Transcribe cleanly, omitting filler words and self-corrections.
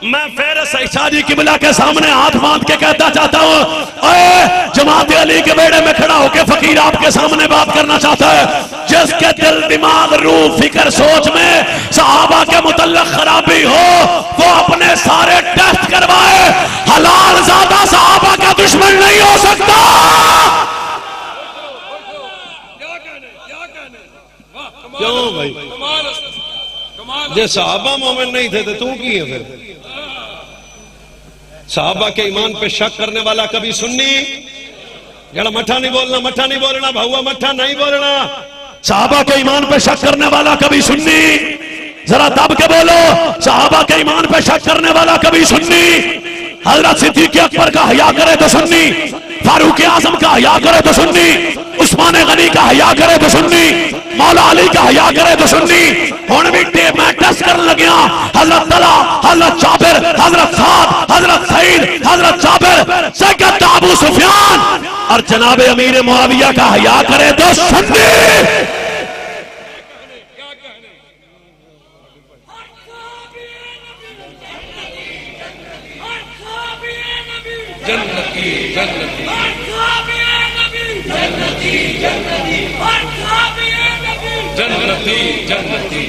میں فیرس عیسیٰ جی قبلہ کے سامنے ہاتھ باندھ کے کہتا چاہتا ہوں اے جماعت علی کے بیڑے میں کھڑا ہو کے فقیر آپ کے سامنے بات کرنا چاہتا ہے، جس کے دل دماغ روح فکر سوچ میں صحابہ کے متعلق خرابی ہو وہ اپنے سارے ٹیسٹ کروائے، حلال زادہ صحابہ کا دشمن نہیں ہو سکتا۔ کیوں بھائی؟ جے صحابہ مومن نہیں تھے تو کی ہے پھر؟ صحابہ کے ایمان پہ شک کرنے والا کبھی سنی؟ جڑا مٹھا نہیں بولنا، مٹھا نہیں بولنا، بھاؤا مٹھا نہیں بولنا۔ صحابہ کے ایمان پہ شک کرنے والا کبھی سنی؟ ذرا دب کے بولو، صحابہ کے ایمان پہ شک کرنے والا کبھی سنی؟ حضرت صدیق اکبر کا حیا کرے تو سنی، فاروق اعظم کا حیا کرے تو سنی، عثمان غنی کا حیا کرے تو سنی، مولا علی کا حیا کرے تو سنی۔ ہون بھی میں ٹیسٹ کرنے لگیا، حضرت طلحہ، حضرت جابر، حضرت سعد، حضرت سعید، حضرت جابر، سید ابو سفیان اور جناب امیر معاویہ کا حیا کرے تو سنی۔ جنتی جنتی جنتی جنتی جنتی